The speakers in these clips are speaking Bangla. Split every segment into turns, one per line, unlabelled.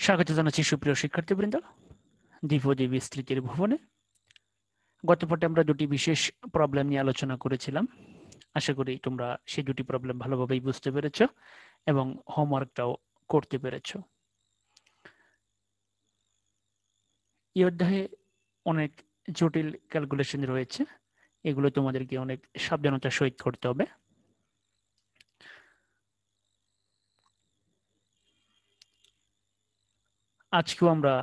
স্বাগত জানাচ্ছি সুপ্রিয় শিক্ষার্থীবৃন্দ দ্বিপদী বিস্তৃতির ভুবনে। গত পাঠে আমরা দুটি বিশেষ প্রবলেম নিয়ে আলোচনা করেছিলাম। আশা করি তোমরা সেই দুটি প্রবলেম ভালোভাবেই বুঝতে পেরেছো এবং হোমওয়ার্কটাও করতে পেরেছো। এই অধ্যায়ে অনেক জটিল ক্যালকুলেশন রয়েছে, এগুলো তোমাদেরকে অনেক সাবধানতার সহিত করতে হবে। আজকেও আমরা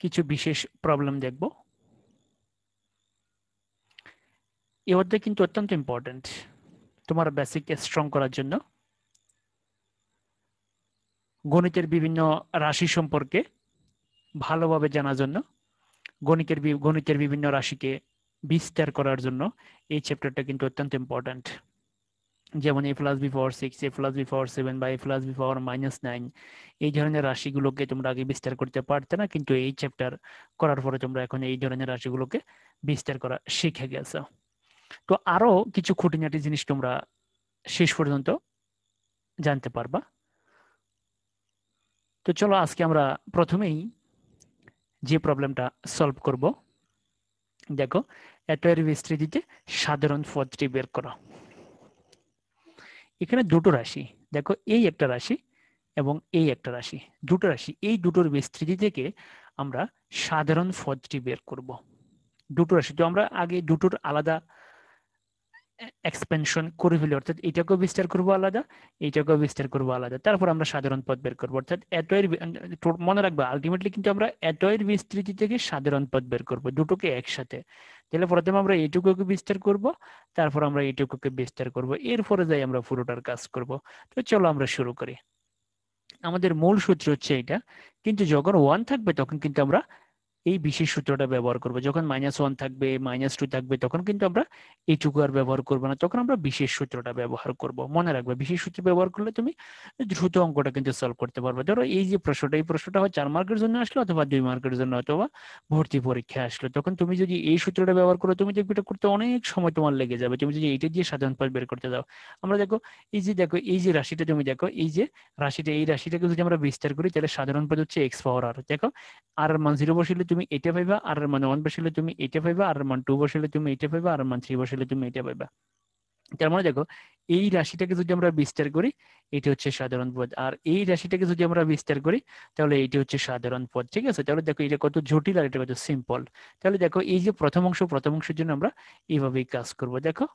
কিছু বিশেষ প্রবলেম দেখব। এই অধ্যায় কিন্তু অত্যন্ত ইম্পর্টেন্ট তোমার বেসিক স্ট্রং করার জন্য। গণিতের বিভিন্ন রাশি সম্পর্কে ভালোভাবে জানার জন্য, গণিতের বিভিন্ন রাশিকে বিস্তার করার জন্য এই চ্যাপ্টারটা কিন্তু অত্যন্ত ইম্পর্ট্যান্ট। যেমন a+b^6, a+b^7 বা a+b^-9, এই ধরনের রাশিগুলোকে তোমরা আগে বিস্তার করতে পারতে না, কিন্তু এই চ্যাপ্টার করার পরে তোমরা এখন এই ধরনের রাশিগুলোকে বিস্তার করা শিখে গেছো। তো আরো কিছু খুঁটিনাটি জিনিস তোমরা শেষ পর্যন্ত জানতে পারবা। তো চলো আজকে আমরা প্রথমেই যে প্রবলেমটা সলভ করব। দেখো, এত এর বিস্তৃতিতে সাধারণ পদটি বের করো। এখানে দুটো রাশি, দেখো এই একটা রাশি এবং এই একটা রাশি, দুটো রাশি, এই দুটোর বিস্তৃতি থেকে আমরা সাধারণ পদটি বের করব। দুটো রাশি তো আমরা আগে দুটোর আলাদা এক্সপেনশন করে ফেলি, অর্থাৎ এটাকেও বিস্তার করবো আলাদা, এইটাকেও বিস্তার করবো আলাদা, তারপর আমরা সাধারণ পদ বের করবো। অর্থাৎ মনে রাখবা আলটিমেটলি কিন্তু আমরা এর বিস্তৃতি থেকে সাধারণ পদ বের করবো, দুটোকে একসাথে। তাহলে প্রথমে আমরা এইটুকুকে বিস্তার করব, তারপর আমরা এইটুকুকে বিস্তার করব, এরপরে যাই আমরা পুরোটার কাজ করব। তো চলো আমরা শুরু করি। আমাদের মূল সূত্র হচ্ছে এটা, কিন্তু যখন 1 থাকবে তখন কিন্তু আমরা এই বিশেষ সূত্রটা ব্যবহার করব। যখন -1 থাকবে, -2 থাকবে, তখন কিন্তু আমরা এইটুকু আর ব্যবহার করবো না, তখন আমরা বিশেষ সূত্রটা ব্যবহার করব। মনে রাখবে বিশেষ সূত্র ব্যবহার করলে তুমি দ্রুত অঙ্কটা কিন্তু সলভ করতে পারবে। ধরো এই যে প্রশ্নটা, এই প্রশ্নটা হয় 4 মার্কের জন্য আসলো, অথবা 2 মার্কের জন্য, অথবা ভর্তি পরীক্ষায় আসলো, তখন তুমি যদি এই সূত্রটা ব্যবহার করো, তুমি দেখবে এটা করতে অনেক সময় তোমার লেগে যাবে। তুমি যদি এইটা দিয়ে সাধারণ পদ বের করতে যাও, আমরা দেখো এই যে রাশিটা, তুমি দেখো এই যে রাশিটা, এই রাশিটাকে যদি আমরা বিস্তার করি, তাহলে সাধারণ পদ হচ্ছে x^r। দেখো আর এর মান 0 বসিলে তুমি এটা পাইবা, আর এর মান 1 বসিলে তুমি এটা পাইবা, আর এর মান 2 বসিলে তুমি এটা পাইবা, আর এর মান 3 বসিলে তুমি এটা পাইবা। তার মানে দেখো এই রাশিটাকে যদি আমরা বিস্তার করি, এটা হচ্ছে সাধারণ পদ, আর এই রাশিটাকে যদি আমরা বিস্তার করি, তাহলে এইটা হচ্ছে সাধারণ পদ। ঠিক আছে, তাহলে দেখো এটা কত জটিল আর এটা কত সিম্পল। তাহলে দেখো এই যে প্রথম অংশের জন্য আমরা এইভাবেই কাজ করব। দেখো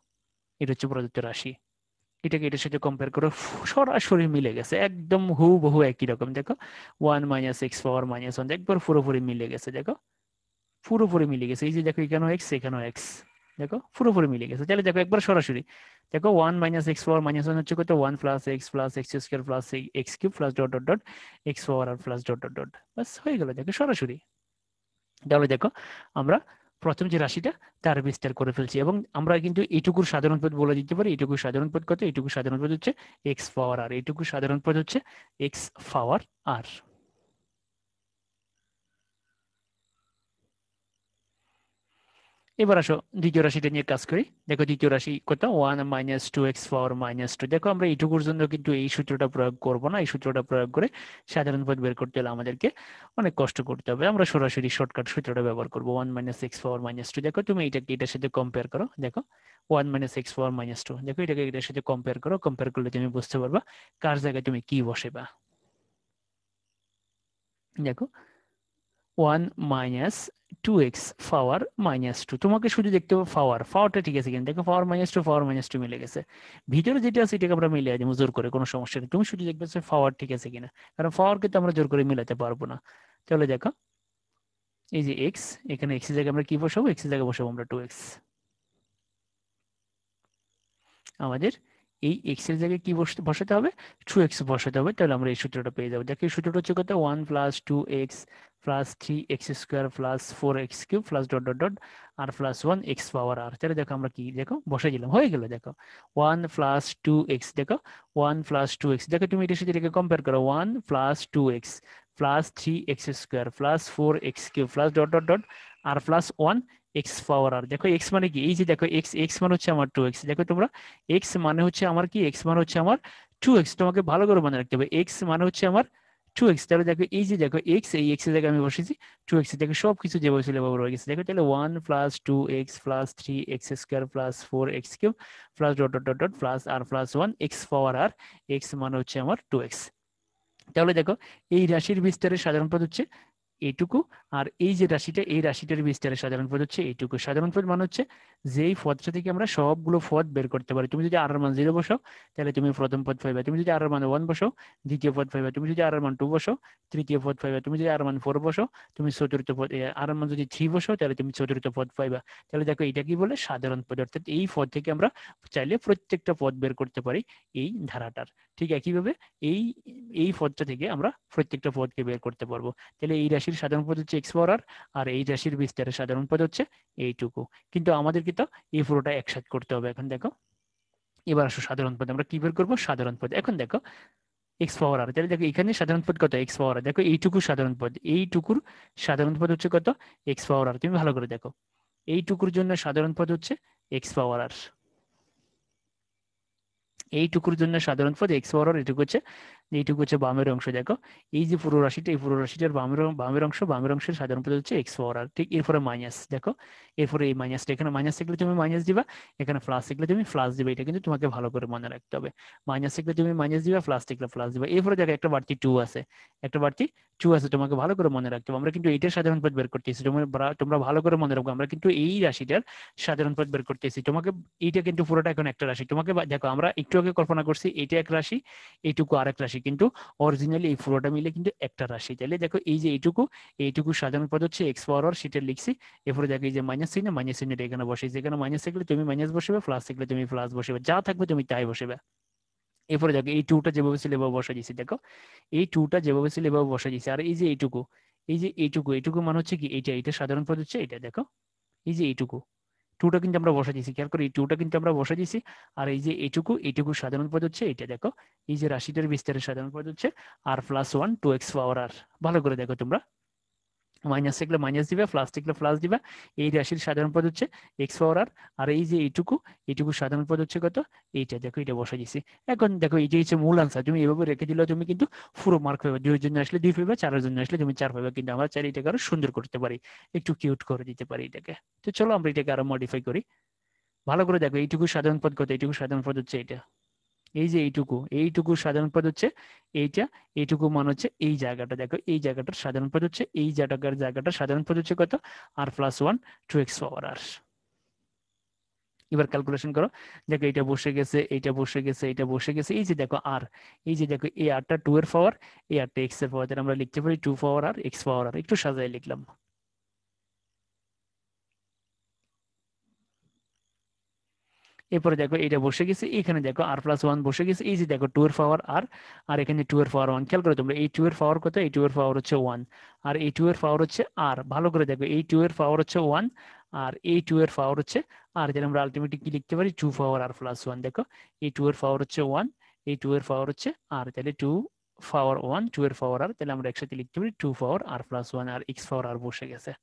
এটা হচ্ছে প্রদত্ত রাশি, এটাকে এটার সাথে কম্পেয়ার করো, সরাসরি মিলে গেছে, একদম হুবহু একই রকম। দেখো 1 - x^-1 একবার পুরোপুরি মিলে গেছে। দেখো পুরোপুরি মিলে গেছে, এই যে দেখো এখানেও এক্স এখানেও এক্স, দেখো পুরোপুরি মিলে গেছে। তাহলে দেখো একবার সরাসরি দেখো 1 - x^-1 হচ্ছে কত, 1 + x + x² + x³ + ... x^r + ... বাস হয়ে গেল, দেখো সরাসরি। তাহলে দেখো আমরা প্রথম যে রাশিটা তার বিস্তার করে ফেলছি, এবং আমরা কিন্তু এইটুকুর সাধারণ পদ বলে দিতে পারি। এইটুকুর সাধারণ পদ কত, এইটুকুর সাধারণ পদ হচ্ছে x^r, এইটুকুর সাধারণ পদ হচ্ছে x^r। এবার আসো দ্বিতীয় রাশিটা নিয়ে কাজ করি। দেখো দ্বিতীয় রাশি কত, 1 - 2x^-2। দেখো আমরা এইটুকুর জন্য কিন্তু এই সূত্রটা প্রয়োগ করব না, এই সূত্রটা প্রয়োগ করে সাধারণ পদ বের করতে হলে আমাদেরকে অনেক কষ্ট করতে হবে। আমরা সরাসরি শর্টকাট সূত্রটা ব্যবহার করবো, 1 - x^-2। দেখো তুমি এটাকে এটার সাথে কম্পেয়ার করো, দেখো 1 - x^-2, দেখো এটাকে এটার সাথে কম্পেয়ার করো, কম্পেয়ার করলে তুমি বুঝতে পারবা কার জায়গায় তুমি কি বসেবা। দেখো 1 - 2x^-2, তোমাকে শুধু দেখতে হবে পাওয়ারটা ঠিক আছে কিনা। দেখো পাওয়ার -2 মিলে গেছে, ভিতরে যেটা আছে এটাকে আমরা মিলিয়ে দেবো জোর করে, কোনো সমস্যা নেই। তুমি শুধু দেখবে পাওয়ার ঠিক আছে কিনা, কারণ পাওয়ারকে তো আমরা জোর করে মিলাতে পারবো না। তাহলে দেখো এই যে এক্স, এখানে এক্স এর জায়গায় আমরা কি বসাবো, এক্স এর জায়গায় বসাবো আমরা 2x। আমাদের এই এক্স এর জায়গায় কি বসাতে হবে, 2x বসাতে হবে, তাহলে আমরা এই সূত্রটা পেয়ে যাবো। দেখো এই সূত্রটা হচ্ছে কত, 1 + 2x + 3x² + 4x³ .. আর +1 x^r। তাহলে দেখো আমরা কি, দেখো বসাই দিলাম, হয়ে গেল। দেখো 1 + 2x, দেখো 1 + 2x, দেখো তুমি এটার সাথে এটাকে কম্পেয়ার করো, 1 + 2x + 3x² + 4x³ আর +1 x^r। দেখো x মানে কি, এই যে দেখো x মানে হচ্ছে আমার 2x। দেখো তোমরা x মানে হচ্ছে আমার কি, x মানে হচ্ছে আমার 2x, তোমাকে ভালো করে মনে রাখতে হবে x মানে হচ্ছে আমার 2x। তাহলে দেখো এই যে দেখো x, এই x এর জায়গায় আমি বসেছি 2x, দেখো সবকিছু যেভাবে ছিল এভাবে রয়ে গেছে। দেখো তাহলে 1 plus 2x plus 3x square plus 4x cube plus dot dot dot dot plus r plus 1 x power r, x মানে হচ্ছে আমার 2x। তাহলে দেখো এই রাশির বিস্তারের সাধারণ পদ হচ্ছে এইটুকু, আর এই যে রাশিটা, এই রাশিটার বিস্তারের সাধারণ পদ হচ্ছে এইটুকু। সাধারণ পদ মানে হচ্ছে যেই পদটা থেকে আমরা সবগুলো পদ বের করতে পারি। তুমি যদি আর এর মান 0 বসাও তাহলে তুমি প্রথম পদ পাইবা, তুমি যদি আর এর মান 1 বসাও দ্বিতীয় পদ পাইবা, তুমি যদি আর এর মান 2 বসাও তৃতীয় পদ পাইবা, তুমি যদি আর এর মান 4 বসাও তুমি চতুর্থ পদ, আর এর মান যদি 3 বসাও তাহলে তুমি চতুর্থ পদ পাইবা। তাহলে দেখো এটা কি বলে, সাধারণ পদ। অর্থাৎ এই পদ থেকে আমরা চাইলে প্রত্যেকটা পদ বের করতে পারি এই ধারাটার। ঠিক একইভাবে এই এই পদটা থেকে আমরা প্রত্যেকটা পদকে বের করতে পারবো। তাহলে এই রাশির সাধারণ পদ হচ্ছে এক্স পাওয়ার আর, আর এই রাশির বিস্তারের সাধারণ পদ হচ্ছে এইটুকু। কিন্তু আমাদেরকে তো এই পুরোটা একসাথে করতে হবে। এখন দেখো এবার আসো সাধারণ পদ আমরা কি বের করবো, সাধারণ পদ। এখন দেখো এক্স পাওয়ার আর, তাহলে দেখো এখানে সাধারণ পদ কত, এক্স পাওয়ার আর। দেখো এইটুকু সাধারণ পদ, এইটুকুর সাধারণ পদ হচ্ছে কত, এক্স পাওয়ার আর। তুমি ভালো করে দেখো এইটুকুর জন্য সাধারণ পদ হচ্ছে এক্স পাওয়ার আর, এইটুকুর জন্য সাধারণ পদ এক্স পাওয়ার আর। এইটুকু হচ্ছে বামের অংশ। দেখো এই যে পুরো রাশিটা, এই পুরো রাশিটার বামের অংশ, বামের অংশের সাধারণ পদ হচ্ছে এক্স পাওয়ার আর। ঠিক এরপরে মাইনাস, দেখো এরপরে এই মাইনাসটা, এখানে মাইনাস থাকলে তুমি মাইনাস দিবা, এখানে প্লাস থাকলে তুমি প্লাস দিবে। এটা কিন্তু তোমাকে ভালো করে মনে রাখতে হবে। মাইনাস থাকলে তুমি মাইনাস দিবা, প্লাস থাকলে প্লাস দিবা। এরপরে দেখো একটা বাড়তি 2 আছে, একটা বাড়তি 2 আছে, তোমাকে ভালো করে মনে রাখতে হবে। আমরা কিন্তু এইটার সাধারণ পদ বের করতেছি, তোমরা ভালো করে মনে রাখবো। আমরা কিন্তু এই রাশিটার সাধারণ পদ বের করতেছি। তোমাকে এইটা কিন্তু পুরোটা এখন একটা রাশি। তোমাকে দেখো আমরা একটু আগে কল্পনা করছি এটা এক রাশি, এইটুকু আরেক রাশি, কিন্তু অরিজিনালি এই পুরোটা মিলে কিন্তু একটা রাশি। তাহলে দেখো এই যে এইটুকু সাধারণ পদ হচ্ছে এক্স পাওয়ার আর, সেটা লিখছি। এরপরে দেখো এই যে মাইনাস চিহ্ন, মাইনাস চিহ্নটা এখানে বসেছি। এখানে মাইনাস থাকলে তুমি মাইনাস বসবে, প্লাস থাকলে তুমি প্লাস বসবে, যা থাকবে তুমি তাই বসবে। এরপরে দেখো এই টুটা যেভাবে ছিল এভাবে বসা দিয়েছি। দেখো এই টুটা যেভাবে ছিল এভাবে বসা দিয়েছি। আর এই যে এইটুকু, এইটুকু মানে হচ্ছে কি, এটা সাধারণ পদ হচ্ছে এটা। দেখো এই যে এইটুকু টুটা কিন্তু আমরা বসা দিয়েছি, খেয়াল করো এই টুটা কিন্তু আমরা বসা দিয়েছি। আর এই যে এইটুকু সাধারণ পদ হচ্ছে এটা। দেখো এই যে রাশিটার বিস্তারের সাধারণ পদ হচ্ছে আর প্লাস 1 2x পাওয়ার আর। ভালো করে দেখো তোমরা, মাইনাস থাকলে মাইনাস দিবা, প্লাস থাকলে প্লাস দিবা। এই রাশির সাধারণ পদ হচ্ছে এক্স পাওয়ার আর। আর এই যে এইটুকু সাধারণ পদ হচ্ছে কত, এইটা। দেখো এটা বসা দিছি। এখন দেখো এইটা হচ্ছে মূল আনসার। তুমি এভাবে রেখে দিলে তুমি কিন্তু পুরো মার্ক পাবে। 2 এর জন্য আসলে 2 পাবে, 4 এর জন্য আসলে তুমি 4 পাবে। কিন্তু আমরা চাইলে এটাকে আরো সুন্দর করতে পারি, একটু কিউট করে দিতে পারি এটাকে। তো চলো আমরা এটাকে আরো মডিফাই করি। ভালো করে দেখো এইটুকু সাধারণ পদ কত, এইটুকু সাধারণ পদ হচ্ছে এটা। এই যে এইটুকু সাধারণ পদ হচ্ছে এইটা। এইটুকু মান হচ্ছে এই জায়গাটা। দেখো এই জায়গাটার সাধারণ পদ হচ্ছে এই জায়গাটার সাধারণ পদ হচ্ছে কত, আর প্লাস 1 2x পাওয়ার আর। এবার ক্যালকুলেশন করো। দেখো এটা বসে গেছে, এটা বসে গেছে, এটা বসে গেছে। এই যে দেখো আর, এই যে দেখো এই আরটা 2 এর পাওয়ার, এই আরটা x এর পাওয়ার। আমরা লিখতে পারি 2 পাওয়ার আর x পাওয়ার আর। একটু সাজায় লিখলাম। এরপরে দেখো এটা বসে গেছে, এখানে দেখো আর প্লাস 1 বসে গেছে। এই যে দেখো 2 এর পাওয়ার আর, আর এখানে 2 এর পাওয়ার 1। খেয়াল করো তোমরা এই 2 এর পাওয়ার কত, এই 2 এর পাওয়ার হচ্ছে 1, আর এই 2 এর পাওয়ার হচ্ছে আর। ভালো করে দেখো এই 2 এর পাওয়ার হচ্ছে 1, আর এই 2 এর পাওয়ার হচ্ছে আর। যেটা আমরা আলটিমেটলি কি লিখতে পারি, 2 পাওয়ার আর প্লাস 1। দেখো এই 2 এর পাওয়ার হচ্ছে 1, এই 2 এর পাওয়ার হচ্ছে আর। তাহলে 2 পাওয়ার 1 2 এর পাওয়ার আর, তাহলে আমরা একসাথে লিখতে পারি 2 পাওয়ার আর প্লাস 1, আর x পাওয়ার আর বসে গেছে।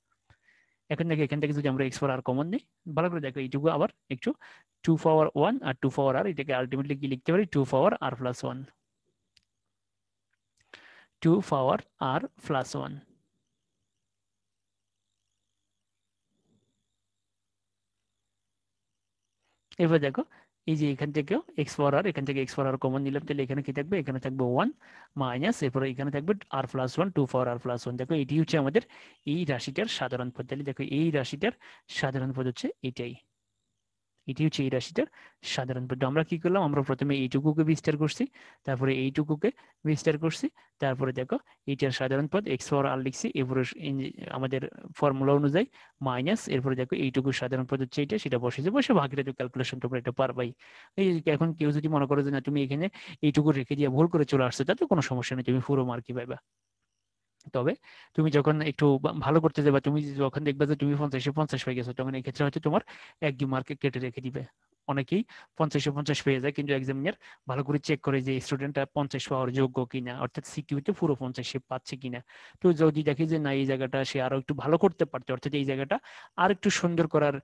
এখন দেখো এখান থেকে যদি আমরা এক্স পাওয়ার আর কমন নিই, ভালো করে দেখো এইটুকু আবার একটু 2 পাওয়ার 1 আর 2 পাওয়ার আর, এটাকে আলটিমেটলি কি লিখতে পারি, 2 পাওয়ার আর প্লাস 1, 2 পাওয়ার আর প্লাস 1। এবার দেখো এই যে এখান থেকেও এক্স পাওয়ার আর, এখান থেকে এক্স পাওয়ার আর কমন নিলাম, তাহলে এখানে কি থাকবে, এখানে থাকবে 1 মাইনাস, এরপরে এখানে থাকবে আর প্লাস 1 2 পাওয়ার আর প্লাস 1। দেখো এটি হচ্ছে আমাদের এই রাশিটার সাধারণ পদ। তাহলে দেখো এই রাশিটার সাধারণ পদ হচ্ছে এটাই, এটি হচ্ছে এই রাশিটার সাধারণ পদ। আমরা কি করলাম, আমরা প্রথমে এইটুকুকে বিস্তার করছি, তারপরে এইটুকুকে বিস্তার করছি, তারপরে দেখো এইটার সাধারণ পদ এক্স পাওয়ার আর লিখছি। এরপরে আমাদের ফর্মুলা অনুযায়ী মাইনাস, এরপরে দেখো এইটুকু সাধারণ পদ হচ্ছে এটা, সেটা বসেছে, বসে বাকিটা তো ক্যালকুলেশন তোমরা এটা পারবাই। এই যে এখন কেউ যদি মনে করো যে না তুমি এখানে এইটুকু রেখে দিয়ে ভুল করে চলে আসছো, তাতে কোনো সমস্যা নেই, তুমি পুরো মার্কই পাইবা। তবে তুমি যখন একটু ভালো করতে যাবে, তুমি যখন দেখবে যে তুমি 50-50 পেয়ে গেছো, তখন এই ক্ষেত্রে হয়তো তোমার 1-2 মার্কে কেটে রেখে দিবে। অনেকেই 50-50 পেয়ে যায়, কিন্তু এক্সামিনার ভালো করে চেক করে যে স্টুডেন্টটা 50 পাওয়ার যোগ্য কিনা, অর্থাৎ সিকিউতে পুরো 50 সে পাচ্ছে কিনা। তো যদি দেখি যে না, এই জায়গাটা সে আরো একটু ভালো করতে পারতো, অর্থাৎ এই জায়গাটা আর একটু সুন্দর করার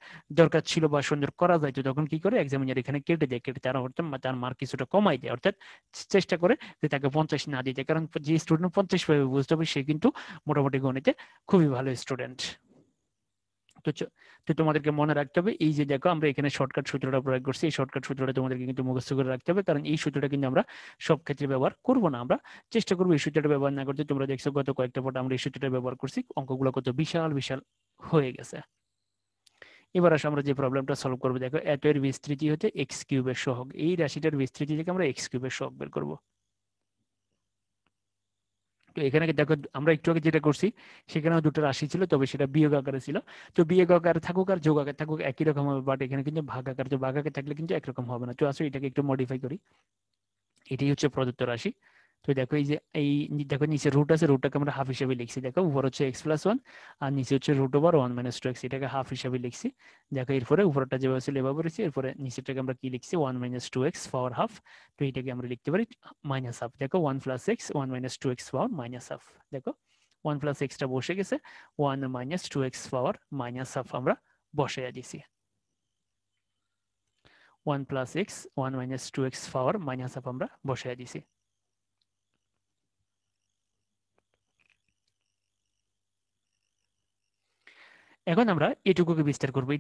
দরকার ছিল বা সুন্দর করা যাইতো, তখন কি করে এক্সামিনার এখানে কেটে দেয়, কেটে তার অর্থাৎ তার মার্ক কিছুটা কমাই দেয়, অর্থাৎ চেষ্টা করে যে তাকে 50 না দিতে। কারণ যে স্টুডেন্ট 50 পাবে বুঝতে হবে সে কিন্তু মোটামুটি গণিতে খুবই ভালো স্টুডেন্ট। তো তো তোমাদেরকে মনে রাখতে হবে, এই যে দেখো আমরা এখানে শর্টকাট সূত্রটা প্রয়োগ করছি, এই শর্টকাট সূত্রটা তোমাদেরকে কিন্তু মুখস্থ করে রাখতে হবে, কারণ এই সূত্রটা কিন্তু আমরা সব ক্ষেত্রে ব্যবহার করব না। আমরা চেষ্টা করবো এই সূত্রটা ব্যবহার না করতে। তোমরা দেখছো গত কয়েকটা পর আমরা এই সূত্রটা ব্যবহার করছি, অঙ্কগুলো কত বিশাল বিশাল হয়ে গেছে। এবার আসলে আমরা যে প্রবলেমটা সলভ করবো, দেখো এত এর বিস্তৃতি হচ্ছে এক্স কিউবের সহগ, এই রাশিটার বিস্তৃতি থেকে আমরা এক্স কিউবের সহগ বের করবো। তো এখানে দেখো আমরা একটু আগে যেটা করছি সেখানেও দুটো রাশি ছিল, তবে সেটা বিয়োগ আকারে ছিল। তো বিয়োগ আকারে থাকুক আর যোগ আকারে থাকুক একই রকম হবে, বাট এখানে কিন্তু ভাগ আকার, তো ভাগ আকারে থাকলে কিন্তু একরকম হবে না। তো আসলে এটাকে একটু মডিফাই করি, এটাই হচ্ছে প্রদত্ত রাশি। তো দেখো এই যে এই দেখো নিচে রুট আছে, রুটটাকে আমরা হাফ হিসেবে লিখছি। দেখো উপর হচ্ছে x+1 আর নিচে হচ্ছে √1 - 2x, এটাকে হাফ হিসেবে লিখছি। দেখো এরপরে উপরটা যেভাবে ছিল এভাবে রয়েছে, এরপরে নিচেরটাকে আমরা কি লিখছি 1 - 2x পাওয়ার হাফ। তো এটাকে আমরা লিখতে পারি মাইনাস হাফ। দেখো 1 + x 1 - 2x power minus half. দেখো 1 + x টা বসে গেছে, 1 - 2x পাওয়ার মাইনাস হাফ আমরা বসাইয়া দিছি। 1 + x 1 - 2x power minus half আমরা বসাইয়া দিছি। এখন আমরা এটুকুকে বিস্তার করবো,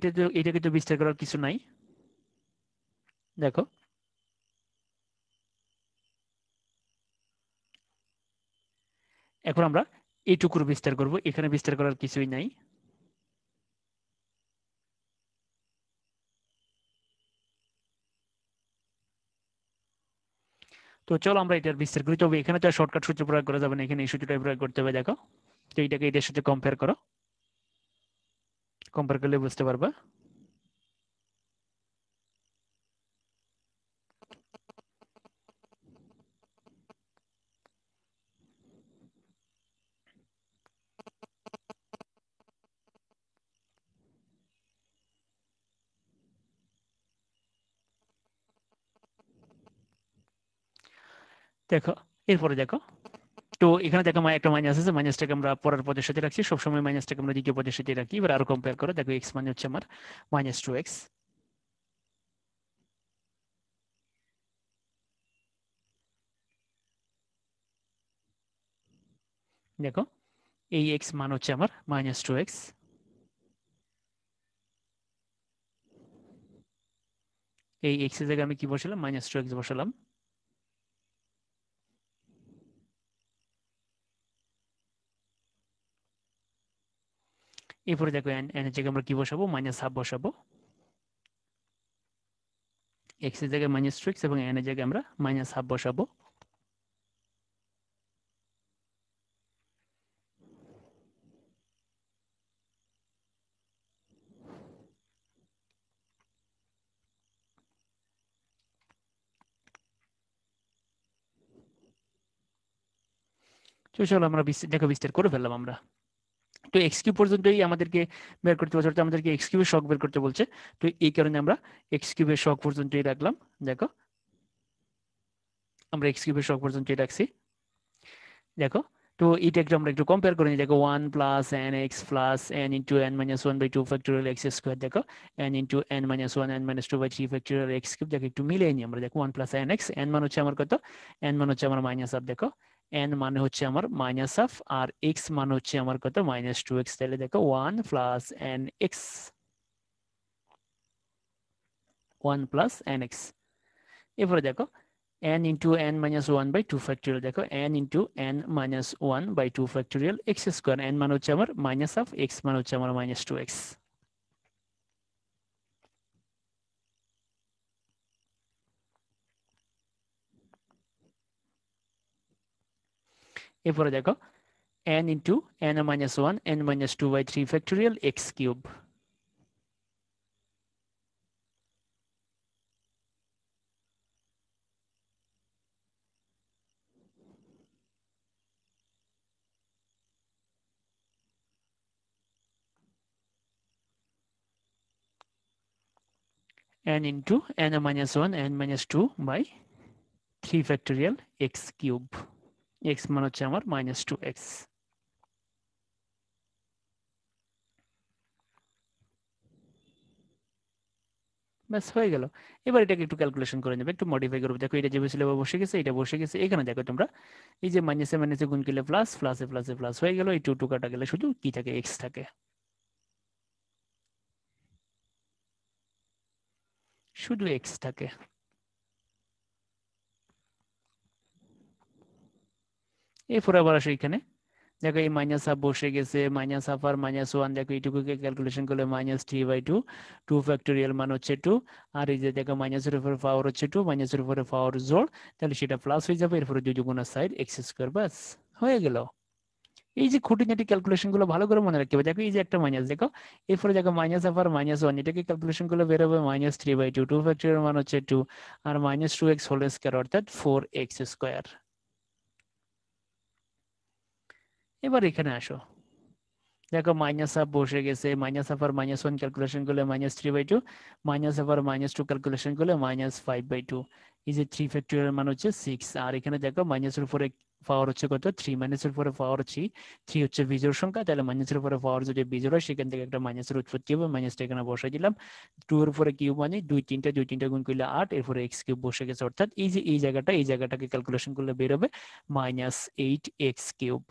এটাকে তো বিস্তার করার কিছু নাই। দেখো এখন আমরা এইটুকুর বিস্তার করব, এখানে বিস্তার করার কিছুই নাই। তো চলো আমরা এটার বিস্তার করি, তবে এখানে তো শর্টকাট সূত্র প্রয়োগ করা যাবে না, এখানে এই সূত্রটা প্রয়োগ করতে হবে। দেখো তো এটাকে এটার সাথে কম্পেয়ার করো, কম্পেয়ার করলে বুঝতে পারবা। দেখো এরপরে দেখো, তো এখানে দেখো একটা মাইনাস আছে, মাইনাসটাকে আমরা পরের পদের সাথে রাখছি, সবসময় মাইনাসটাকে আমরা দ্বিতীয় পদের সাথে রাখি। এবার আরো কম্পেয়ার করো, দেখো এক্স মানে হচ্ছে আমার -2x। দেখো এই এক্স মান হচ্ছে আমার -2x, এই এক্স এর জায়গায় আমি কি বসালাম, -2x বসালাম। এরপরে দেখো এন এর জায়গায় আমরা কি বসাবো, -হাফ বসাবো। এক্স এর জায়গায় -2x এবং এন এর জায়গায় আমরা -হাফ বসাবো। তো চলো আমরা দেখো বিস্তার করে ফেললাম আমরা। তো এক্স কিউব পর্যন্তই আমাদেরকে বের করতে বলছে, অর্থাৎ আমাদেরকে এক্স কিউবের শখ বের করতে বলছে। তো এই কারণে আমরা এক্স কিউবের শখ পর্যন্তই রাখলাম। দেখো আমরা এক্স কিউবের শখ পর্যন্তই রাখছি। দেখো তো এটা একটু আমরা একটু কম্পেয়ার করে নিই। দেখো 1 + n(x+n - 1/2 factorial x²), দেখো n(n - 1 n - 2/3 factorial x³ দেখো একটু মিলিয়ে নিই আমরা। দেখো 1 + n(x), n মান হচ্ছে আমার কত, n মান হচ্ছে আমার -হাফ। দেখো n মানে হচ্ছে আমার -হাফ আর x মান হচ্ছে আমার কত, -2x। তাহলে দেখো 1 + nx, 1 + nx। এরপরে দেখো n(n - 1/2 factorial), দেখো n(n - 1/2 factorial x², n মানে হচ্ছে আমার -হাফ, x মানে হচ্ছে আমার -2x। এরপরে দেখো n(n - 1 n - 2/3 factorial x³। n into n minus 1 n minus 2 by 3 factorial x cube x মান হচ্ছে আমার -2x। ব্যাস হয়ে গেল। এবার এটাকে একটু ক্যালকুলেশন করে নেবে, একটু মডিফাই করবে। দেখো এটা যেভাবে ছিল বসে গেছে, এটা বসে গেছে। এখানে দেখো তোমরা এই যে মাইনাসে মাইনাসে গুণ করলে প্লাস, প্লাসে প্লাসে প্লাস হয়ে গেল। এই টু টু কাটা গেলে শুধু কি থাকে, এক্স থাকে, শুধু এক্স থাকে। এরপর আবার আসো এখানে, দেখো এই মাইনাস হাফ বসে গেছে, মাইনাস হাফ আর -1, দেখো এইটুকুকে ক্যালকুলেশন করলে -3/2, 2 ফ্যাক্টোরিয়াল মান হচ্ছে 2, আর এই যে দেখো মাইনাসের উপরে পাওয়ার হচ্ছে 2, মাইনাসের উপরে পাওয়ার জোড়, তাহলে সেটা প্লাস হয়ে যাবে। এরপরে দুই দুগুণের সাইড এক্স স্কোয়ার, বাস হয়ে গেল। এই যে খুঁটিনাটি ক্যালকুলেশন গুলো ভালো করে মনে রাখতে হবে। দেখো এই যে একটা মাইনাস, দেখো এরপরে দেখো মাইনাস হাফ আর -1, এটাকে ক্যালকুলেশন করলে বের হবে -3/2, 2 ফ্যাক্টোরিয়াল মান হচ্ছে 2, আর -2x হোল স্কোয়ার অর্থাৎ 4x স্কোয়ার। এবার এখানে আসো, দেখো মাইনাস হাফ বসে গেছে, মাইনাস হাফ আর -1 ক্যালকুলেশন করলে -3/2, মাইনাস হাফ আর -2 ক্যালকুলেশন করলে -5/2। এই যে 3 ফ্যাক্টোরিয়াল মান হচ্ছে 6, আর এখানে দেখো মাইনাসের উপরে পাওয়ার হচ্ছে কত, 3, মাইনাসের উপরে পাওয়ার 3, 3 হচ্ছে বিজোড় সংখ্যা, তাহলে মাইনাসের উপরে পাওয়ার যদি বিজোড় হয় সেখান থেকে একটা মাইনাসের উৎপত্তি হবে, মাইনাসটা এখানে বসাই দিলাম। 2 এর উপরে কিউব মানে 2 3টা গুণ করলে 8, এরপরে এক্স কিউব বসে গেছে, অর্থাৎ এই যে এই জায়গাটাকে ক্যালকুলেশন করলে বের হবে -8x কিউব।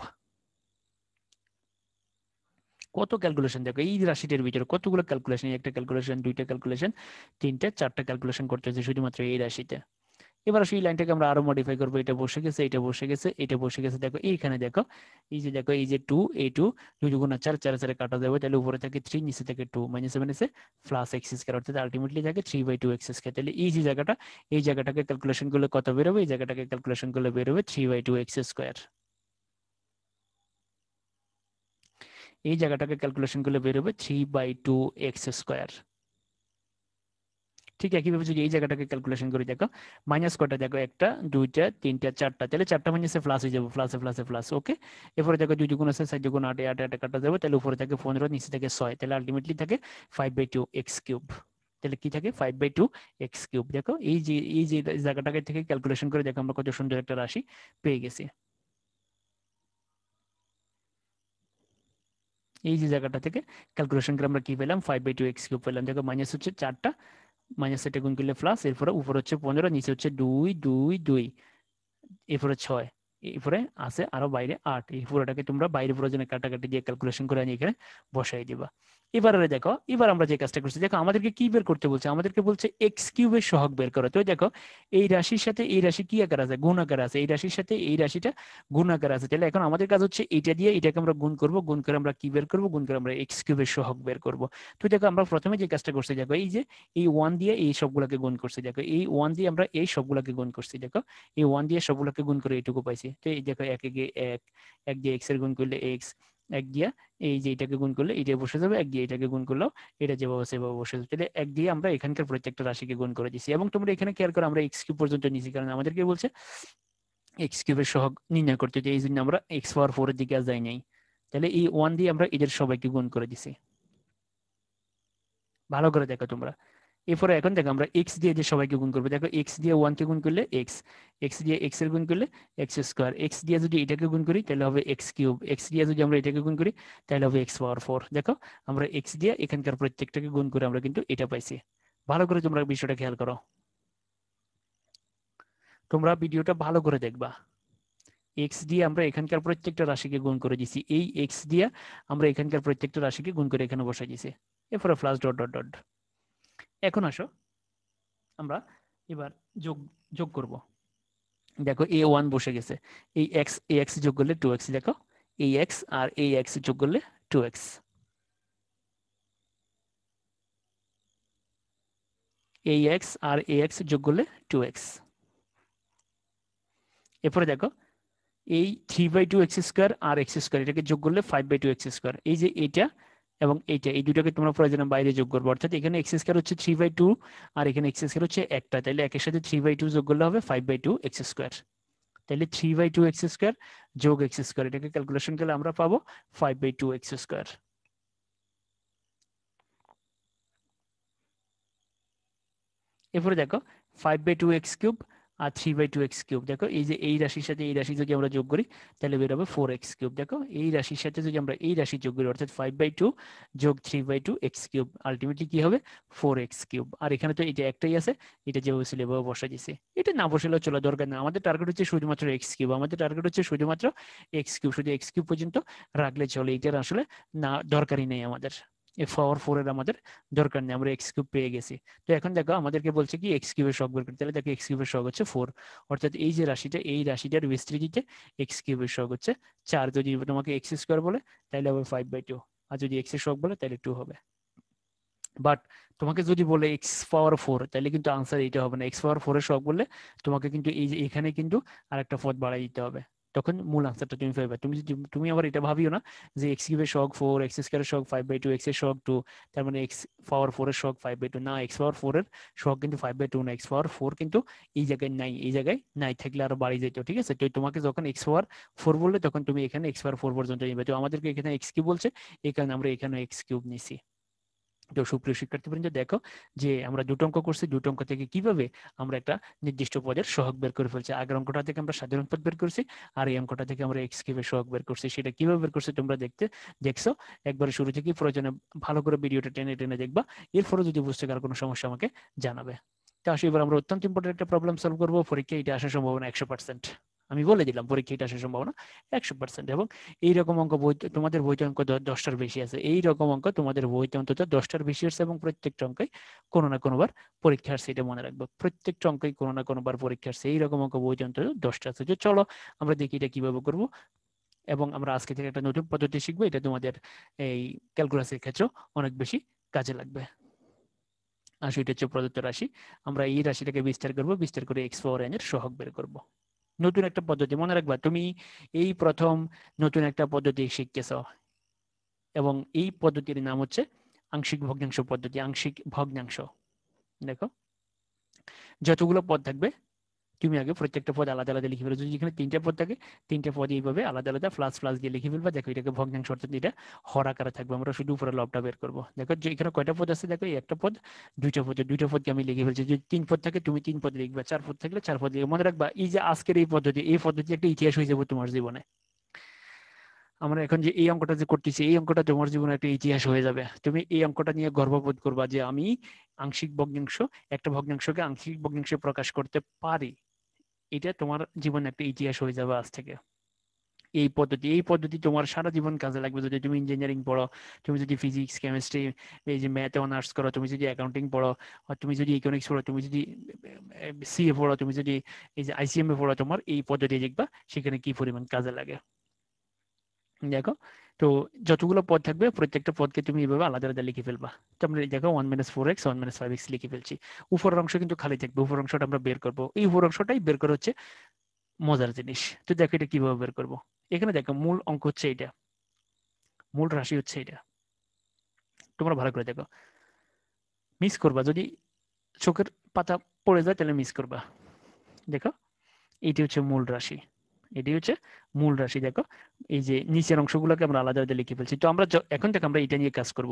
কত ক্যালকুলেশন, দেখো এই রাশিটার ভিতরে কতগুলো ক্যালকুলেশন, একটা ক্যালকুলেশন, দুইটা ক্যালকুলেশন, তিনটা চারটা ক্যালকুলেশন করতে হচ্ছে শুধুমাত্র এই রাশিতে। এবার সেই লাইনটাকে আমরা আরো মডিফাই করবো, এটা বসে গেছে, এটা বসে গেছে, এটা বসে গেছে। দেখো এইখানে দেখো এই যে দেখো এই যে 2, এই 2 2 দুগুণ 4, 4 4 কাটা যাবে, তাহলে উপরে থাকে 3, নিচে থাকে 2, মাইনাসে মাইনাসে প্লাস এক্স স্কয়ার, অর্থাৎ আলটিমেটলি থাকে 3/2x স্কয়ার। তাহলে এই যে জায়গাটা, এই জায়গাটাকে ক্যালকুলেশন করলে কত বের হবে, এই জায়গাটাকে ক্যালকুলেশন করলে বের হবে 3/2x স্কয়ার। এই জায়গাটাকে ক্যালকুলেশন করলে বের হবে 3/2x স্কয়ার। ঠিক একইভাবে যদি এই জায়গাটাকে ক্যালকুলেশন করে দেখো, মাইনাস কটা, দেখো একটা, দুইটা, তিনটা, চারটা, তাহলে চারটা মাইনাসে প্লাস হয়ে যাবে, প্লাসে প্লাসে প্লাস, ওকে। এরপরে দেখো 2 দুগুণ আছে, 4 দুগুণ 8, 8 8 কাটা যাবে, তাহলে উপরে থাকে 15, নিচে থাকে 6, তাহলে আলটিমেটলি থাকে 5/2x কিউব। তাহলে কি থাকে, 5/2x কিউব। দেখো এই যে জায়গাটাকে থেকে ক্যালকুলেশন করে দেখো আমরা কত সুন্দর একটা রাশি পেয়ে গেছি। এই যে জায়গাটা থেকে ক্যালকুলেশন করে আমরা কি পেলাম, 5/2x কিউব পেলাম। দেখো মাইনাস হচ্ছে 4টা, মাইনাস এটা গুণ করলে প্লাস, এরপরে উপর হচ্ছে 15, নিচে হচ্ছে 2 2 2, এরপরে 6, এরপরে আছে আরো বাইরে 8। এই পুরোটাকে তোমরা বাইরে প্রয়োজনে কাটাকাটি দিয়ে ক্যালকুলেশন করে আনি এখানে বসাই দিবা। এবারে দেখো, এবার আমরা যে কাজটা করছি, দেখো আমাদেরকে কি বের করতে বলছে, আমাদেরকে বলছে এক্স কিউবের সহগ বের করো। তো দেখো এই রাশির সাথে এই রাশি কি আকার আছে, গুণ আকার আছে, এই রাশির সাথে এই রাশিটা গুণ আকার আছে। তাহলে এখন আমাদের কাজ হচ্ছে এটা দিয়ে এটাকে আমরা গুণ করব, গুণ করে আমরা কি বের করব, গুণ করে আমরা এক্স কিউবের সহগ বের করব। তো দেখো আমরা প্রথমে যে কাজটা করছি, দেখো এই যে এই 1 দিয়ে এই সবগুলোকে গুণ করছি, দেখো এই 1 দিয়ে আমরা এই সবগুলোকে গুণ করছি, দেখো এই 1 দিয়ে সবগুলোকে গুণ করে এইটুকু পাইছি। তো এই দেখো এক একে এক, এক দিয়ে এক্স এর গুণ করলে এক্স, এক দিয়া এই যে এটাকে গুণ করলে এটা বসে যাবে, এক দিয়ে এটাকে গুণ করলেও এটা যেভাবে সেভাবে বসে যাবে। তাহলে এক দিয়ে আমরা এখানকার প্রত্যেকটা রাশিকে গুণ করে দিচ্ছি, এবং তোমরা এখানে খেয়াল করো আমরা এক্স কিউব পর্যন্ত নিয়েছি, কারণ আমাদেরকে বলছে এক্স কিউবের সহগ নির্ণয় করতে, এই জন্য আমরা এক্স পাওয়ার 4 এর দিকে আর যাই নাই। তাহলে এই 1 দিয়ে আমরা এদের সবাইকে গুণ করে দিছি। ভালো করে দেখো তোমরা। এরপরে এখন দেখো আমরা এক্স দিয়ে যে সবাইকে গুণ করবো, দেখো এক্স দিয়ে 1 কে গুণ করলে এক্স, এক্স দিয়ে এক্স এর গুণ করলে এক্স স্কোয়ার, এক্স দিয়ে যদি এটাকে গুণ করি তাহলে হবে এক্স কিউব, এক্স দিয়ে যদি আমরা এটাকে গুণ করি তাহলে হবে এক্স পাওয়ার 4। দেখো আমরা এক্স দিয়ে এখানকার প্রত্যেকটাকে গুণ করে আমরা কিন্তু এটা পাইছি। ভালো করে তোমরা বিষয়টা খেয়াল করো, তোমরা ভিডিওটা ভালো করে দেখবা। এক্স দিয়ে আমরা এখানকার প্রত্যেকটা রাশিকে গুণ করে দিছি, এই এক্স দিয়ে আমরা এখানকার প্রত্যেকটা রাশিকে গুণ করে এখানে বসাই দিছি। এরপরে প্লাস ডট ডট ডট। এখন আসো আমরা এবার যোগ যোগ করব। দেখো a1 বসে গেছে, এই এক্স যোগ করলে 2x, দেখো এই এক্স আর এই এক্স যোগ করলে 2x, এই এক্স আর এই এক্স যোগ করলে 2x। এরপরে দেখো এই 3/2x স্কোয়ার আর এক্স স্কোয়ার এটাকে যোগ করলে 5/2x স্কোয়ার, এই যে এইটা এবং এইটা, এই দুটাকে তোমরা প্রয়োজনে বাইরে যোগ করবো, অর্থাৎ এখানে এক্স স্কোয়ার হচ্ছে 3/2 আর এখানে এক্স স্কোয়ার হচ্ছে একটা, তাহলে একের সাথে 3/2 যোগ করলে হবে 5/2x স্কোয়ার। তাহলে 3/2x স্কোয়ার যোগ এক্স স্কোয়ার, এটাকে ক্যালকুলেশন করলে আমরা পাবো 5/2x স্কোয়ার। এরপরে দেখো 5/2x³ আর 3/2x³। দেখো এই যে এই রাশির সাথে এই রাশি যদি আমরা যোগ করি তাহলে বের হবে 4x³। দেখো এই রাশির সাথে যদি আমরা এই রাশি যোগ করি অর্থাৎ 5/2 যোগ 3/2x³ আলটিমেটলি কি হবে 4x³। আর এখানে তো এটা একটাই আছে, এটা যেভাবে ছিল এভাবে বসা দিছে। এটা না বসালেও চলে, দরকার না, আমাদের টার্গেট হচ্ছে শুধুমাত্র x³, আমাদের টার্গেট হচ্ছে শুধুমাত্র x³, শুধু x³ পর্যন্ত রাখলে চলে, এটার আসলে না দরকারই নেই আমাদের, পাওয়ার 4 এর আমাদের দরকার নেই, আমরা x³ পেয়ে গেছি। তো এখন দেখো আমাদেরকে বলছে কি x³ এর শক বের করতে, তাহলে দেখো x³ এর শক হচ্ছে 4, অর্থাৎ এই যে রাশিটা এই রাশিটার বিস্তৃতিতে x³ এর শক হচ্ছে 4। যদি তোমাকে x² বলে তাহলে হবে 5/2, আর যদি x এর শক বলে তাহলে 2 হবে। বাট তোমাকে যদি বলে x⁴ তাহলে কিন্তু আনসার এইটা হবে না, x⁴ এর শক বললে তোমাকে কিন্তু এই যে এখানে কিন্তু আরেকটা পদ বাড়াই দিতে হবে, তখন মূল আনসারটা তুমি পাবে। তুমি আবার এটা ভাবিও না যে x³ এর শক 4, x² এর শক 5/2, x এর শক 2, তার মানে x⁴ এর শক 5/2, না, x⁴ এর শক কিন্তু 5/2 না, x⁴ কিন্তু এই জায়গায় নাই, এই জায়গায় নাই, থাকলে আরো বাড়ি যেত, ঠিক আছে। তো তোমাকে যখন x⁴ বললে তখন তুমি এখানে x⁴ পর্যন্ত নিবে। তো আমাদেরকে এখানে x³ বলছে, এই কারণে আমরা এখানে x³ নিছি। তো সুপ্রিয় শিক্ষার্থীবৃন্দ, দেখো যে আমরা দুটো অঙ্ক করছি, দুটো অঙ্ক থেকে কিভাবে আমরা একটা নির্দিষ্ট পদের সহগ বের করে ফেলছি। আগের অঙ্কটা থেকে আমরা সাধারণ পদ বের করছি, আর এই অঙ্কটা থেকে আমরা x³ এর সহগ বের করছি। সেটা কিভাবে বের করছি তোমরা দেখছো, একবার শুরু থেকে প্রয়োজনে ভালো করে ভিডিওটা টেনে টেনে দেখবা। এরপরে যদি বুঝতে কার কোনো সমস্যা আমাকে জানাবে। তো আসলে এবার আমরা অত্যন্ত ইম্পর্টেন্ট একটা প্রবলেম সলভ করবো। পরীক্ষায় এটা আসার সম্ভাবনা 100%, আমি বলে দিলাম পরীক্ষায় এটা আসার সম্ভাবনা 100%। এবং এইরকম অঙ্ক বই তোমাদের বইতে অঙ্ক 10টার বেশি আছে, এইরকম অঙ্ক তোমাদের বইতে অন্তত 10টার বেশি আছে, এবং প্রত্যেকটা অঙ্কই কোনো না কোনোবার পরীক্ষা আসছে, এটা মনে রাখবো, প্রত্যেকটা অঙ্কই কোনো না কোনোবার পরীক্ষা আসছে, এইরকম অঙ্ক বইতে অন্তত 10টা আছে। যে চলো আমরা দেখি এটা কিভাবে করব, এবং আমরা আজকে থেকে একটা নতুন পদ্ধতি শিখবো, এটা তোমাদের এই ক্যালকুলাসের ক্ষেত্রে অনেক বেশি কাজে লাগবে। আর সেটা হচ্ছে প্রদত্ত রাশি, আমরা এই রাশিটাকে বিস্তার করব, বিস্তার করে x⁴n এর সহগ বের করব। নতুন একটা পদ্ধতি, মনে রাখবা তুমি এই প্রথম নতুন একটা পদ্ধতি শিখতেছ, এবং এই পদ্ধতির নাম হচ্ছে আংশিক ভগ্নাংশ পদ্ধতি, আংশিক ভগ্নাংশ। দেখো যতগুলো পদ থাকবে তুমি আগে প্রত্যেকটা পদ আলাদা আলাদা লিখে ফেলবে। যদি এখানে 3টা পদ থাকে 3টা পদ এইভাবে আলাদা আলাদা প্লাস প্লাস দিয়ে লিখে ফেলবা। দেখো এটাকে ভগ্নাংশ, অর্থাৎ এটা হর আকারে থাকবে, আমরা শুধু উপরে লবটা বের করবো। দেখো যে এখানে কয়টা পদ আছে, দেখো একটা পদ, দুইটা পদকে আমি লিখে ফেলছি। যদি 3 পদ থাকে তুমি 3 পদ লিখবা, 4 পদ থাকলে 4 পদ লিখবে। মনে রাখবা এই যে আজকের এই পদ্ধতি একটা ইতিহাস হয়ে যাবে তোমার জীবনে। আমরা এখন যে এই অঙ্কটা যে করতেছি, এই অঙ্কটা তোমার জীবনে একটা ইতিহাস হয়ে যাবে। তুমি এই অঙ্কটা নিয়ে গর্ববোধ করবা যে আমি আংশিক ভগ্নাংশ, একটা ভগ্নাংশকে আংশিক ভগ্নাংশে প্রকাশ করতে পারি। এটা তোমার জীবনে একটা ইতিহাস হয়ে যাবে আজ থেকে। এই পদ্ধতি তোমার সারা জীবন কাজে লাগবে। যদি তুমি ইঞ্জিনিয়ারিং পড়ো, তুমি যদি ফিজিক্স কেমিস্ট্রি এই যে ম্যাথ অনার্স করো, তুমি যদি অ্যাকাউন্টিং পড়ো, আর তুমি যদি ইকোনমিক্স পড়ো, তুমি যদি সিএ পড়ো, তুমি যদি এই যে আইসিএম এ পড়ো, তোমার এই পদ্ধতি দেখবা সেখানে কি পরিমাণ কাজে লাগে। দেখো তো যতগুলো পদ থাকবে প্রত্যেকটা পদকে তুমি এইভাবে আলাদা আলাদা লিখে ফেলবা। তো আমরা দেখো 1 - 4x 1 - 5x লিখে ফেলছি। উপরের অংশ কিন্তু খালি থাকবে, উপরের অংশটা আমরা বের করবো। এই উপর অংশটাই বের করা হচ্ছে মজার জিনিস। তো দেখো এটা কিভাবে বের করবো। এখানে দেখো মূল অঙ্ক হচ্ছে এটা, মূল রাশি হচ্ছে এটা। তোমরা ভালো করে দেখো, মিস করবা যদি চোখের পাতা পড়ে যায় তাহলে মিস করবা। দেখো এইটি হচ্ছে মূল রাশি, এটি হচ্ছে মূল রাশি। দেখো এই যে নিচের অংশগুলোকে আমরা আলাদা আলাদা লিখে ফেলছি। তো আমরা এখন থেকে আমরা এটা নিয়ে কাজ করব।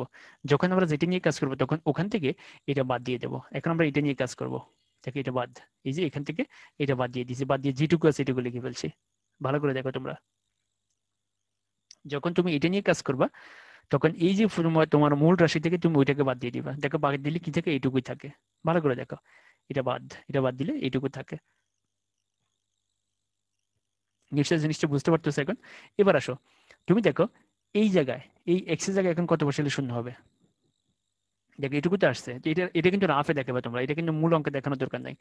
যখন আমরা যেটা নিয়ে কাজ করব তখন ওখান থেকে এটা বাদ দিয়ে দেবো। এখন আমরা এটা নিয়ে কাজ করব। দেখো এটা বাদ, এই যে এখান থেকে এটা বাদ দিয়ে দিয়েছি, বাদ দিয়ে যেটুকু আছে এটুকু লিখে ফেলছি। ভালো করে দেখো তোমরা, যখন তুমি এটা নিয়ে কাজ করবা তখন এই যে তোমার মূল রাশি থেকে তুমি ওইটাকে বাদ দিয়ে দিবা। দেখো বাদ দিলে কি থাকে, এইটুকুই থাকে। ভালো করে দেখো, এটা বাদ দিলে এইটুকু থাকে। নিশ্চয় জিনিসটা বুঝতে পারতেছো এখন। এবার আসো তুমি দেখো এই জায়গায়, এই এক্স এর জায়গায় এখন কত বসালে শূন্য হবে। দেখো এটুকু তো আসছে, এটা এটা কিন্তু রাফে দেখাবে তোমরা, এটা কিন্তু মূল অঙ্কে দেখানোর দরকার নাই।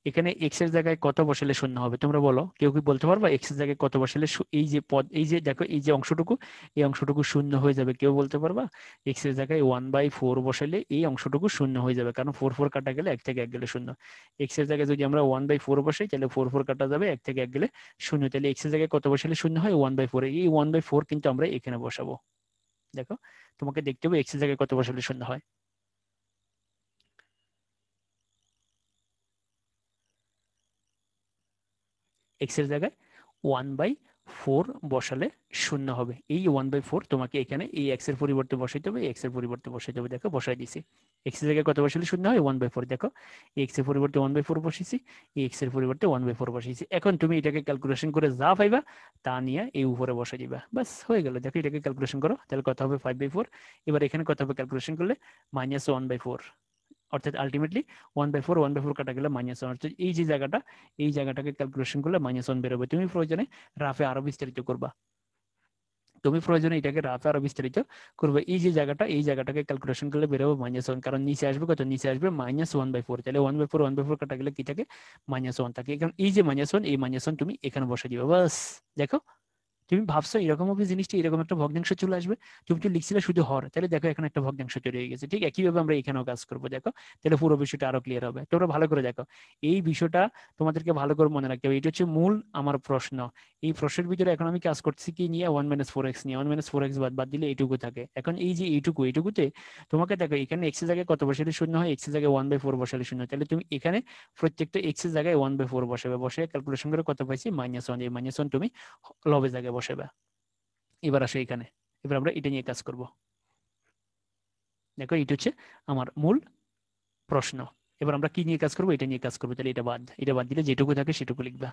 এখানে এক্স এর জায়গায় কত বসালে শূন্য হবে তোমরা বলো, কেউ কি বলতে পারবা এক্স এর জায়গায় কত বসালে এই যে পদ, এই যে দেখো এই যে অংশটুকু, এই অংশটুকু শূন্য হয়ে যাবে, কেউ বলতে পারবা? এক্স এর জায়গায় 1/4 বসালে এই অংশটুকু শূন্য হয়ে যাবে, কারণ 4 কাটা গেলে 1 থেকে 1 গেলে শূন্য। এক্স এর জায়গায় যদি আমরা 1/4 বসাই তাহলে 4 কাটা যাবে, 1 থেকে 1 গেলে শূন্য। তাহলে এক্স এর জায়গায় কত বসালে শূন্য হয় 1/4, এই 1/4 কিন্তু আমরা এখানে বসাবো। দেখো তোমাকে দেখতে হবে এক্স এর জায়গায় কত বসালে শূন্য হয়। এক্স এর জায়গায় 1/4 4 বসালে শূন্য হবে। এই 1/4 তোমাকে এখানে এই x এর পরিবর্তে বসাইতে হবে, x এর পরিবর্তে বসাইতে হবে। দেখো বসাই দিছি। x এর জায়গায় কত বসালে শূন্য হয়? 1/4। দেখো x এর পরিবর্তে 1/4 বসিয়েছি, এই x এর পরিবর্তে 1/4 বসিয়েছি। এখন তুমি এটাকে ক্যালকুলেশন করে যা পাইবা তা নিয়ে এই উপরে বসাই দিবা, বাস হয়ে গেল। দেখো এটাকে ক্যালকুলেশন করো, তাহলে কত হবে? 5/4। এবার এখানে কত হবে ক্যালকুলেশন করলে? -1/4। অর্থাৎ আলটিমেটলি 1/4 কাটা গেলে -1, অর্থাৎ এই যে জায়গাটা, এই জায়গাটাকে ক্যালকুলেশন করলে -1 বেরোবে। তুমি প্রয়োজনে রাফে আরো বিস্তারিত করবা, তুমি প্রয়োজনে এটাকে রাফে আরো বিস্তারিত করবে। এই যে জায়গাটা, এই জায়গাটাকে ক্যালকুলেশন করলে বেরোবে -1, কারণ নিচে আসবে কত? নিচে আসবে -1/4। তাহলে 1/4 কাটা গেলে কি থাকে? -1 থাকে। এখন এই যে -1, এই -1 তুমি এখানে বসে দিবে, বাস। দেখো তুমি ভাবছো এরকম হবে জিনিসটা, এরকম একটা ভগ্নাংশ চলে আসবে। তুমি তো লিখছিলে শুধু হর, তাহলে দেখো এখন একটা ভগ্নাংশ তৈরি হয়ে গেছে। ঠিক একইভাবে আমরা এখানেও কাজ করবো। দেখো তাহলে পুরো বিষয়টা আরো ক্লিয়ার হবে। তোমরা ভালো করে দেখো, এই বিষয়টা তোমাদেরকে ভালো করে মনে রাখতে হবে। এটা হচ্ছে মূল আমার প্রশ্ন। এই প্রশ্নের ভিতরে এখন আমি কাজ করছি কি নিয়ে? 1 - 4x নিয়ে। 1 - 4x বাদ দিলে এইটুকু থাকে। এখন এই যে এইটুকুতে তোমাকে দেখো এখানে x এর জায়গায় কত বসালে শূন্য হয়? x এর জায়গায় 1/4 বসালে শূন্য। তাহলে তুমি এখানে প্রত্যেকটা x এর জায়গায় 1/4 বসাবে, বসে ক্যালকুলেশন করে কত পাইছি? -1। এই -1 তুমি লবের জায়গায় বসাবে। এবার আসো এখানে, এবার আমরা এটা নিয়ে কাজ করব। দেখো এটা হচ্ছে আমার মূল প্রশ্ন। এবার আমরা কি নিয়ে কাজ করবো? এটা নিয়ে কাজ করবো। তাহলে এটা বাদ দিলে যেটুকু থাকে সেটুকু লিখবা।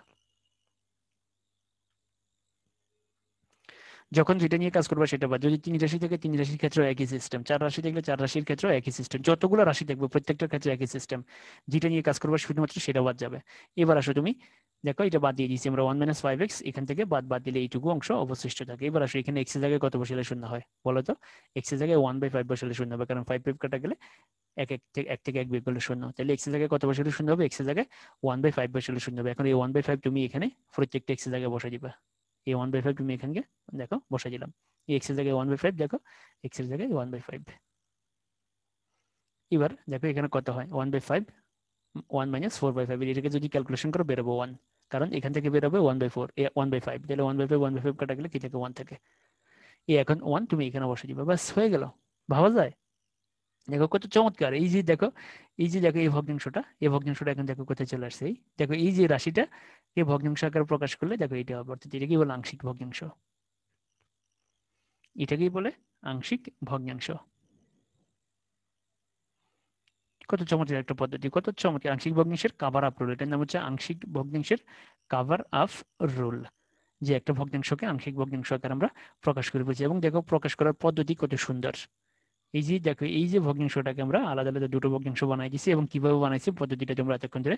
যখন যেটা নিয়ে কাজ করবে সেটা বাদ। যদি 3 রাশি থেকে 3 রাশির ক্ষেত্রে একই সিস্টেম, 4 রাশি থাকলে 4 রাশির ক্ষেত্রে একই সিস্টেম, যতগুলো রাশি দেখবো প্রত্যেকটার ক্ষেত্রে একই সিস্টেম। যেটা নিয়ে কাজ করবো শুধুমাত্র সেটা বাদ যাবে। এবার আসো তুমি দেখো এটা বাদ দিয়ে দিচ্ছি আমরা। 1 - 5x এখান থেকে বাদ দিলে এইটুকু অংশ অবশিষ্ট থাকে। এবার আসো এখানে x এর জায়গায় কত বসালে শূন্য হয় বলো তো? x এর জায়গায় 1/5 বসালে শূন্য হবে, কারণ 5 কাটা গেলে এক থেকে এক বিয়োগ করলে শূন্য। তাহলে x এর জায়গায় কত বসালে শূন্য হবে? x এর জায়গায় 1/5 বসালে শূন্য হবে। এখন এই 1/5 তুমি এখানে প্রত্যেকটা x এর জায়গায় বসাই দিবা। এই 1/5 তুমি এখানে দেখো বসাই দিলাম। এই x এর জায়গায় 1/5, দেখো x এর জায়গায় 1/5। এবার দেখো এখানে কত হয়? 1/5, 1 - 4/5। এটাকে যদি ক্যালকুলেশন করো বেরোবো 1, কারণ এখান থেকে বেরোবে 1/4, 1/5। তাহলে 1/5 কাটা গেলে কি থাকে? 1 থাকে। এই এখন 1 তুমি এখানে বসে দিবা, বাস হয়ে গেল। ভাবা যায়? দেখো কত চমৎকার। এই যে দেখো, দেখো এই ভগ্নাংশটা এখন দেখো কোথায় চলে আসছে। এই দেখো এই যে রাশিটা, এই ভগ্নাংশ আকারে প্রকাশ করলে দেখো এটা হবে। অর্থাৎ এটা কি বলে? আংশিক ভগ্নাংশ। এটাকেই বলে আংশিক ভগ্নাংশ। কত চমৎকার একটা পদ্ধতি, কত চমৎকার! আংশিক ভগ্নাংশের কাভার আপ রুল, এটার নাম হচ্ছে আংশিক ভগ্নাংশের কাভার আপ রুল। যে একটা ভগ্নাংশকে আংশিক ভগ্নাংশ আকারে আমরা প্রকাশ করে বলছি। এবং দেখো প্রকাশ করার পদ্ধতি কত সুন্দর। এই যে দেখো এই যে ভগ্নাংশটাকে আমরা আলাদা আলাদা দুটো ভগ্নাংশ বানাই দিছি, এবং কিভাবে বানাইছি পদ্ধতিটা তোমরা এতক্ষণ ধরে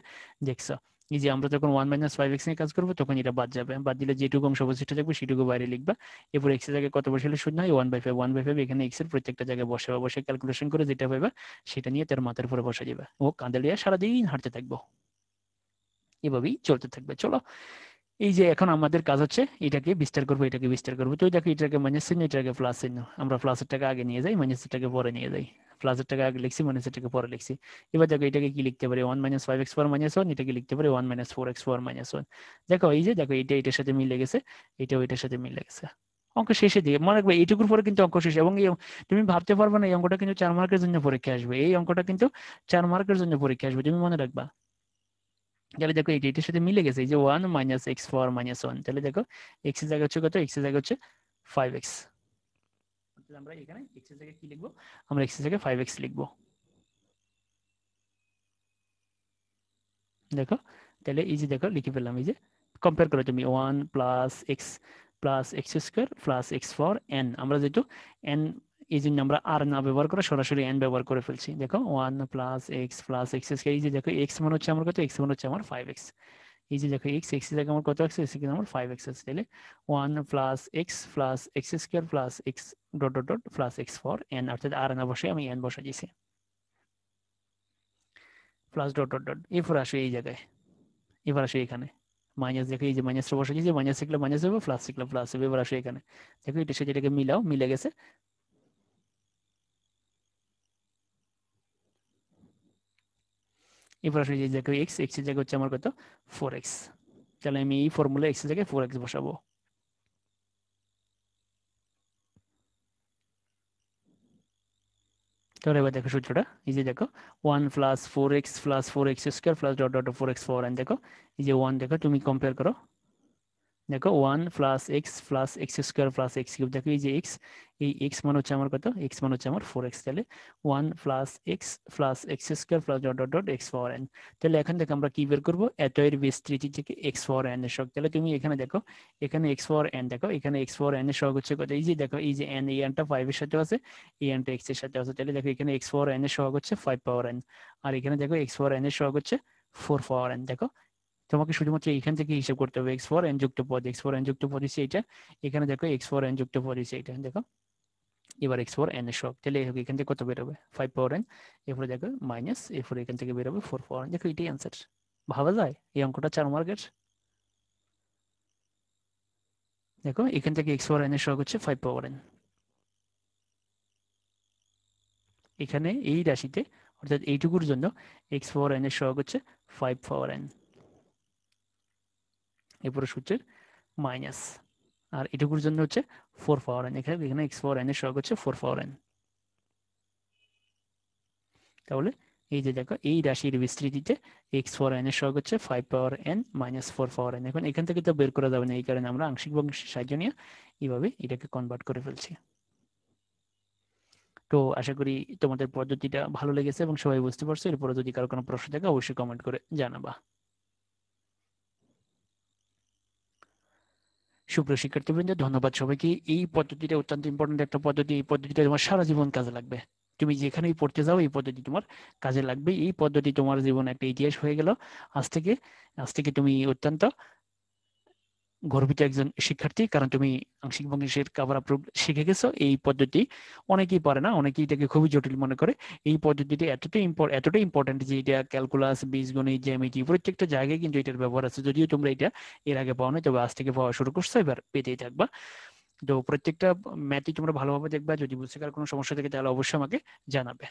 দেখছো। এই যে আমরা যখন 1 - 5x নিয়ে কাজ করবো তখন এটা বাদ যাবে, বাদ দিলে যেটুকু অংশ অবশিষ্ট থাকবে সেটুকু বাইরে লিখবা। এরপর x এর জায়গায় কত বসালে শূন্য হয়? 1/5। 1/5 এখানে x এর প্রত্যেকটা জায়গায় বসাবা, বসে ক্যালকুলেশন করে যেটা পাইবা সেটা নিয়ে তার মাথার উপরে বসে দিবা। ও কাঁদে লিয়ে সারাদিন হাঁটতে থাকবো, এভাবেই চলতে থাকবে। চলো, এই যে এখন আমাদের কাজ হচ্ছে এটাকে বিস্তার করবো, এটাকে বিস্তার করবো। তো দেখো এটাকে মাইনাস চিহ্ন, এটাকে প্লাস চিহ্ন। আমরা প্লাসের টাকা আগে নিয়ে যাই, মাইনাসের টাকা পরে নিয়ে যাই। প্লাসের টাকা আগে লিখছি, মাইনাসের টাকা পরে লিখছি। এবার দেখো এটাকে কি লিখতে পারি? 1 - 5x পাওয়ার -1। এটাকে লিখতে পারি 1 - 4x পাওয়ার -1। দেখো এই যে দেখো এটা এটার সাথে মিলে গেছে, এটা ওইটার সাথে মিলে গেছে। অঙ্ক শেষে দিয়ে মনে রাখবে এইটুকুর পরে কিন্তু অঙ্ক শেষ। এবং তুমি ভাবতে পারবে না এই অঙ্কটা কিন্তু 4 মার্কের জন্য পরীক্ষা আসবে। এই অঙ্কটা কিন্তু 4 মার্কের জন্য পরীক্ষা আসবে, তুমি মনে রাখবা। তাহলে দেখো এটার সাথে মিলে গেছে, এই যে 1 - x পাওয়ার -1। তাহলে দেখো x এর জায়গা হচ্ছে কত? x এর জায়গা হচ্ছে 5x। আমরা এখানে x এর জায়গায় কি লিখবো? আমরা x এর জায়গায় 5x লিখবো। দেখো তাহলে এই যে দেখো লিখে ফেললাম। এই যে কম্পেয়ার করো তুমি, 1 plus x square plus x power n। আমরা যেহেতু n, এই জন্য আমরা আর না ব্যবহার করে সরাসরি n ব্যবহার করে ফেলছি। দেখো 1 প্লাস এক্স স্কোয়ার। এই যে দেখো x মান হচ্ছে আমার কত? x মান হচ্ছে আমার 5x। এই যে দেখো x এর জায়গায় আমার কত আছে? x এর আমার 5x আছে। তাহলে 1 plus x square plus x dot dot dot plus x power n, অর্থাৎ আর না বসে আমি n বসা দিয়েছি, প্লাস ডট ডট ডট। এরপর আসে এই জায়গায়, এবার আসে এখানে মাইনাস। দেখো এই যে মাইনাসটা বসে দিয়েছি, মাইনাস থাকলে মাইনাস হবে, প্লাস থাকলে প্লাস হবে। এবার আসে এখানে, দেখো এটার সাথে এটাকে মিলাও, মিলে গেছে। এবার আসে যে দেখো এক্স এর জায়গায় হচ্ছে আমার কত? 4x। তাহলে আমি এই ফর্মুলা এক্স এর জায়গায় 4x বসাবো। তাহলে এবার দেখো সূত্রটা, এই যে দেখো 1 plus 4x square plus dot dot 4x পাওয়ার n। দেখো এই যে 1, দেখো তুমি কম্পেয়ার করো, দেখো 1 plus x plus x square plus x cube, দেখো এই যে এক্স, এই এক্স মানে হচ্ছে আমার কত, এক্স মানে হচ্ছে আমার 4x, তাহলে 1 plus x plus x square plus dot dot dot x power n. তাহলে এখান থেকে আমরা কি বের করবো, এত এর বিস্তৃতি থেকে এক্স পাওয়ার এন এর সহগ। তাহলে তুমি এখানে দেখো, এখানে এক্স পাওয়ার এন, দেখো এখানে এক্স পাওয়ার এন এর সহগ হচ্ছে কত, এই যে দেখো এই যে এন, এই এনটা 5 এর সাথে আছে, এই এনটা এক্স এর সাথে আছে, তাহলে দেখো এখানে এক্স পাওয়ার এন এর সহগ হচ্ছে 5 পাওয়ার এন, আর এখানে দেখো এক্স পাওয়ার এন এর সহগ হচ্ছে 4 পাওয়ার এন। দেখো তোমাকে শুধুমাত্র এখান থেকে হিসাব করতে হবে, এক্স ফর এন যুক্ত পদ, এক্স ফর এন যুক্ত পদ হচ্ছে এটা, এখানে দেখো এক্স ফর এন যুক্ত পদ হচ্ছে এটা, দেখো এবার এক্স ফর এন এর সহগ, তাহলে এখান থেকে কত বেরোবে 5 পাওয়ার এন, এরপরে দেখো মাইনাস, এরপরে এখান থেকে বেরোবে 4 পাওয়ার এন। দেখো এটাই অ্যান্সার। ভাবা যায় এই অঙ্কটা 4 মার্কের। দেখো এখান থেকে এক্স পাওয়ার এন এর সহগ হচ্ছে 5 পাওয়ার এন, এখানে এই রাশিতে অর্থাৎ এইটুকুর জন্য এক্স পাওয়ার এন এর সহগ হচ্ছে 5 পাওয়ার এন, এরপরে সূত্রের মাইনাস, আর এটুকুর জন্য হচ্ছে 4 পাওয়ার এন, এখানে এখানে এক্স পাওয়ার এন এর সহগ হচ্ছে 4 পাওয়ার এন। তাহলে এই যে দেখো এই রাশির বিস্তৃতিতে এক্স ফর এন এর সহগ হচ্ছে 5 পাওয়ার এন মাইনাস 4 পাওয়ার এন। এখন এখান থেকে তো বের করা যাবে না, এই কারণে আমরা আংশিক ভগ্নাংশের সাহায্য নিয়ে এইভাবে এটাকে কনভার্ট করে ফেলছি। তো আশা করি তোমাদের পদ্ধতিটা ভালো লেগেছে এবং সবাই বুঝতে পারছো। এরপরে যদি কারো কোনো প্রশ্ন থাকে অবশ্যই কমেন্ট করে জানাবা। সুপ্রিয় শিক্ষার্থীবৃন্দ, ধন্যবাদ সবাইকে। এই পদ্ধতিটা অত্যন্ত ইম্পর্টেন্ট একটা পদ্ধতি, এই পদ্ধতিটা তোমার সারা জীবন কাজে লাগবে। তুমি যেখানেই পড়তে যাও এই পদ্ধতি তোমার কাজে লাগবে। এই পদ্ধতি তোমার জীবনে একটা ইতিহাস হয়ে গেল আজ থেকে। আজ থেকে তুমি অত্যন্ত গর্বিত একজন শিক্ষার্থী, কারণ তুমি আংশিক ভগ্নাংশের কভার আপ শিখে গেছো। এই পদ্ধতি অনেকেই পারে না, অনেকেই এটাকে খুবই জটিল মনে করে। এই পদ্ধতিটি এতটাই ইম্পর্টেন্ট যে এটা ক্যালকুলাস, বীজগণিত, জ্যামিতি প্রত্যেকটা জায়গায় কিন্তু এটার ব্যবহার আছে। যদিও তোমরা এটা এর আগে পাও না, তবে আজ থেকে পাওয়া শুরু করছো, এবার পেতেই থাকবা। তো প্রত্যেকটা ম্যাথই তোমরা ভালোভাবে দেখবা। যদি বুঝতে কার কোনো সমস্যা থাকে তাহলে অবশ্যই আমাকে জানাবে।